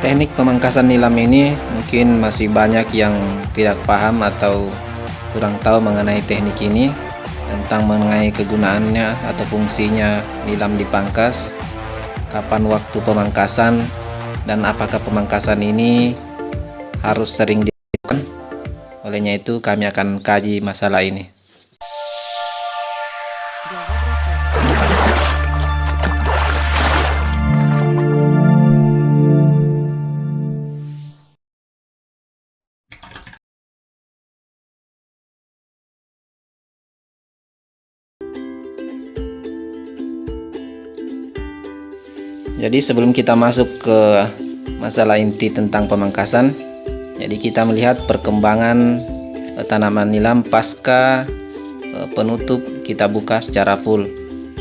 Teknik pemangkasan nilam ini mungkin masih banyak yang tidak paham atau kurang tahu mengenai teknik ini, tentang mengenai kegunaannya atau fungsinya nilam dipangkas, kapan waktu pemangkasan, dan apakah pemangkasan ini harus sering dilakukan. Olehnya itu kami akan kaji masalah ini. Jadi sebelum kita masuk ke masalah inti tentang pemangkasan, jadi kita melihat perkembangan tanaman nilam pasca penutup kita buka secara full.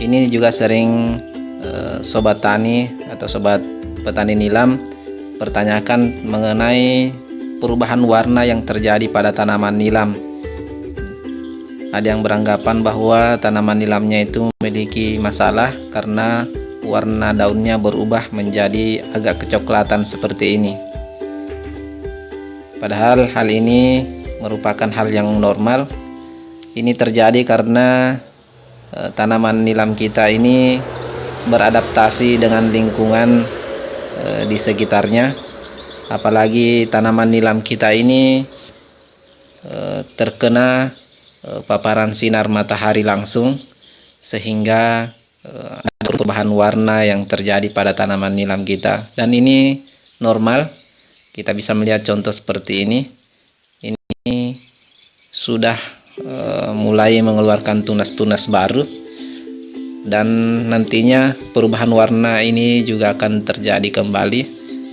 Ini juga sering sobat tani atau sobat petani nilam pertanyakan mengenai perubahan warna yang terjadi pada tanaman nilam. Ada yang beranggapan bahwa tanaman nilamnya itu memiliki masalah karena warna daunnya berubah menjadi agak kecoklatan seperti ini. Padahal hal ini merupakan hal yang normal. Ini terjadi karena tanaman nilam kita ini beradaptasi dengan lingkungan di sekitarnya. Apalagi tanaman nilam kita ini terkena paparan sinar matahari langsung, sehingga ada perubahan warna yang terjadi pada tanaman nilam kita, dan ini normal. Kita bisa melihat contoh seperti ini. Ini sudah mulai mengeluarkan tunas-tunas baru, dan nantinya perubahan warna ini juga akan terjadi kembali.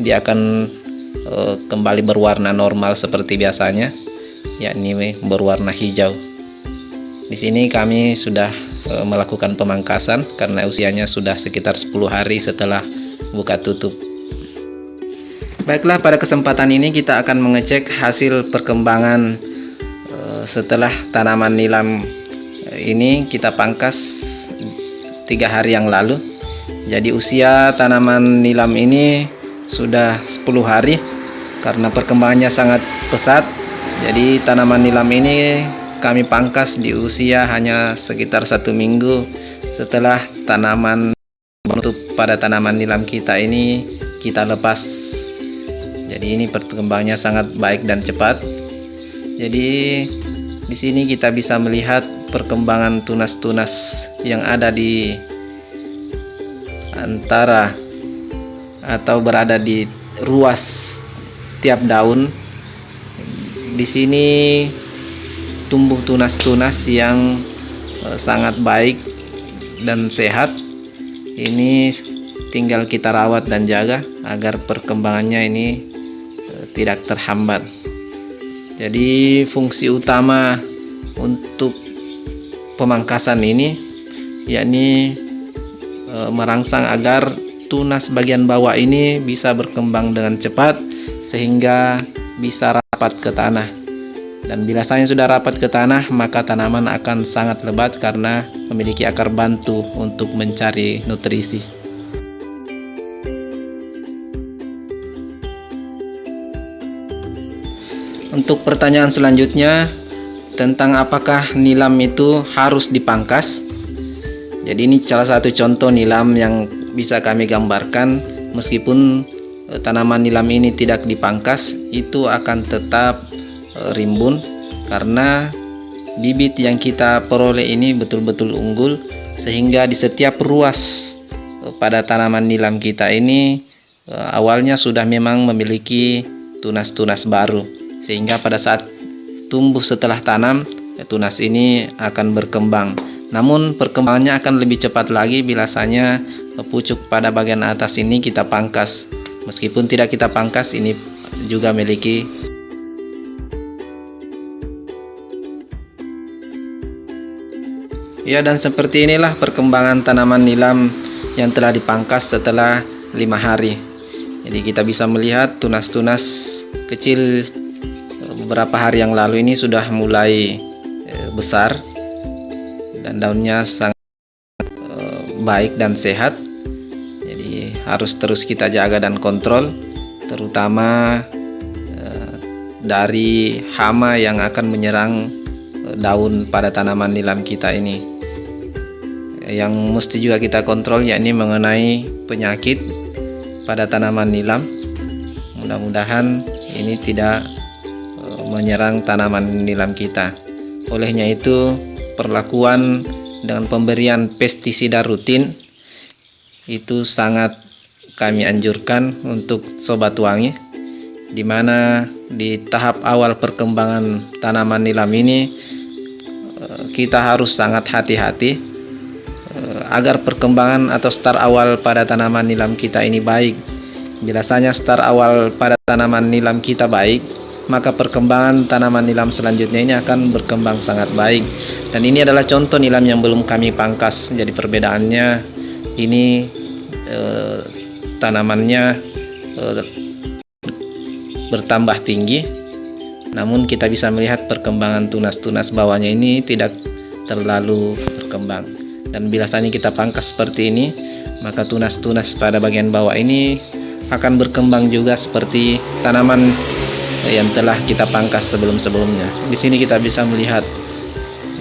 Dia akan kembali berwarna normal seperti biasanya, yakni berwarna hijau. Di sini kami sudah melakukan pemangkasan karena usianya sudah sekitar 10 hari setelah buka tutup. Baiklah, pada kesempatan ini kita akan mengecek hasil perkembangan setelah tanaman nilam ini kita pangkas 3 hari yang lalu. Jadi usia tanaman nilam ini sudah 10 hari karena perkembangannya sangat pesat. Jadi tanaman nilam ini kami pangkas di usia hanya sekitar 1 minggu setelah tanaman penutup pada tanaman nilam kita ini kita lepas. Jadi ini perkembangannya sangat baik dan cepat. Jadi di sini kita bisa melihat perkembangan tunas-tunas yang ada di antara atau berada di ruas tiap daun. Di sini tumbuh tunas-tunas yang sangat baik dan sehat. Ini tinggal kita rawat dan jaga agar perkembangannya ini tidak terhambat. Jadi fungsi utama untuk pemangkasan ini yakni merangsang agar tunas bagian bawah ini bisa berkembang dengan cepat sehingga bisa rapat ke tanah. Dan bila sudah rapat ke tanah, maka tanaman akan sangat lebat karena memiliki akar bantu untuk mencari nutrisi. Untuk pertanyaan selanjutnya tentang apakah nilam itu harus dipangkas. Jadi ini salah satu contoh nilam yang bisa kami gambarkan. Meskipun tanaman nilam ini tidak dipangkas, itu akan tetap rimbun karena bibit yang kita peroleh ini betul-betul unggul, sehingga di setiap ruas pada tanaman nilam kita ini awalnya sudah memang memiliki tunas-tunas baru, sehingga pada saat tumbuh setelah tanam tunas ini akan berkembang. Namun perkembangannya akan lebih cepat lagi biasanya pucuk pada bagian atas ini kita pangkas. Meskipun tidak kita pangkas, ini juga memiliki. Ya, dan seperti inilah perkembangan tanaman nilam yang telah dipangkas setelah 5 hari. Jadi kita bisa melihat tunas-tunas kecil beberapa hari yang lalu ini sudah mulai besar dan daunnya sangat baik dan sehat. Jadi harus terus kita jaga dan kontrol terutama dari hama yang akan menyerang daun pada tanaman nilam kita ini. Yang mesti juga kita kontrol yakni mengenai penyakit pada tanaman nilam. Mudah-mudahan ini tidak menyerang tanaman nilam kita. Olehnya itu, perlakuan dengan pemberian pestisida rutin itu sangat kami anjurkan untuk Sobat Wangi, di mana di tahap awal perkembangan tanaman nilam ini kita harus sangat hati-hati agar perkembangan atau start awal pada tanaman nilam kita ini baik. Biasanya start awal pada tanaman nilam kita baik, maka perkembangan tanaman nilam selanjutnya ini akan berkembang sangat baik. Dan ini adalah contoh nilam yang belum kami pangkas. Jadi perbedaannya ini tanamannya bertambah tinggi, namun kita bisa melihat perkembangan tunas-tunas bawahnya ini tidak terlalu berkembang. Dan biasanya kita pangkas seperti ini, maka tunas-tunas pada bagian bawah ini akan berkembang juga seperti tanaman yang telah kita pangkas sebelum-sebelumnya. Di sini kita bisa melihat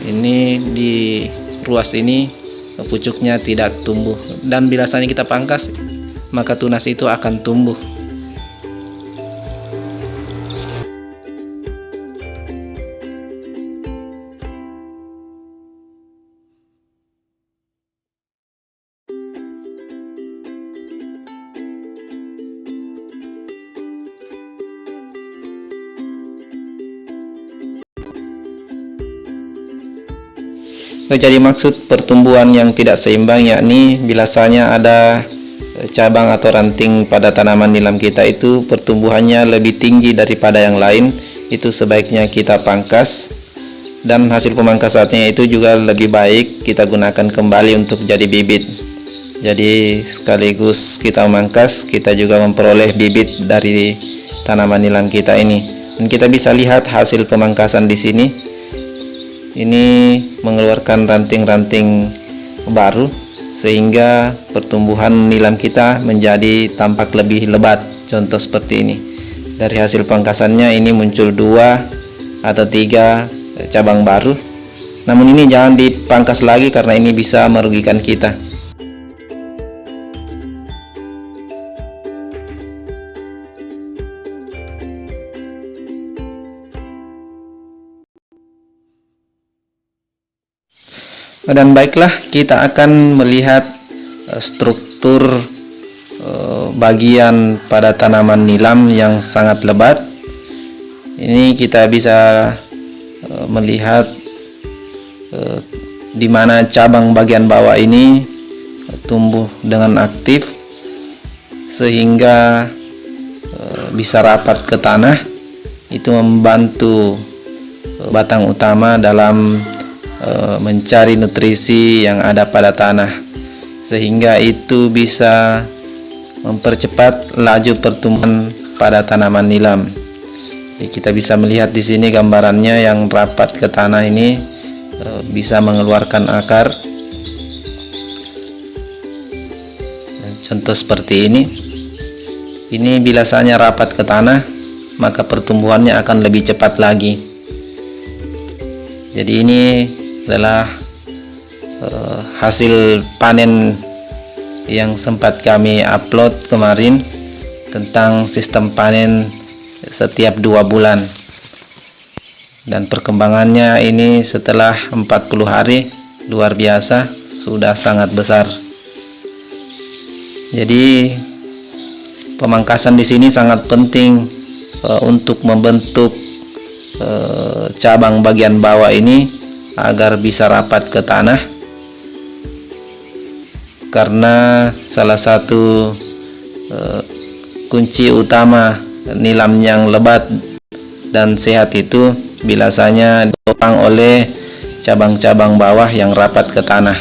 ini di ruas ini pucuknya tidak tumbuh, dan biasanya kita pangkas maka tunas itu akan tumbuh. Jadi maksud pertumbuhan yang tidak seimbang yakni biasanya ada cabang atau ranting pada tanaman nilam kita itu pertumbuhannya lebih tinggi daripada yang lain, itu sebaiknya kita pangkas, dan hasil pemangkasannya itu juga lebih baik kita gunakan kembali untuk jadi bibit. Jadi sekaligus kita memangkas, kita juga memperoleh bibit dari tanaman nilam kita ini. Dan kita bisa lihat hasil pemangkasan di sini. Ini mengeluarkan ranting-ranting baru sehingga pertumbuhan nilam kita menjadi tampak lebih lebat. Contoh seperti ini. Dari hasil pangkasannya ini muncul 2 atau 3 cabang baru. Namun ini jangan dipangkas lagi karena ini bisa merugikan kita. Dan baiklah, kita akan melihat struktur bagian pada tanaman nilam yang sangat lebat. Ini kita bisa melihat di mana cabang bagian bawah ini tumbuh dengan aktif sehingga bisa rapat ke tanah. Itu membantu batang utama dalam mencari nutrisi yang ada pada tanah, sehingga itu bisa mempercepat laju pertumbuhan pada tanaman nilam. Jadi kita bisa melihat di sini gambarannya yang rapat ke tanah ini bisa mengeluarkan akar. Contoh seperti ini. Ini biasanya rapat ke tanah, maka pertumbuhannya akan lebih cepat lagi. Jadi ini adalah hasil panen yang sempat kami upload kemarin tentang sistem panen setiap 2 bulan, dan perkembangannya ini setelah 40 hari luar biasa, sudah sangat besar. Jadi pemangkasan di sini sangat penting untuk membentuk cabang bagian bawah ini agar bisa rapat ke tanah, karena salah satu kunci utama nilam yang lebat dan sehat itu biasanya ditopang oleh cabang-cabang bawah yang rapat ke tanah.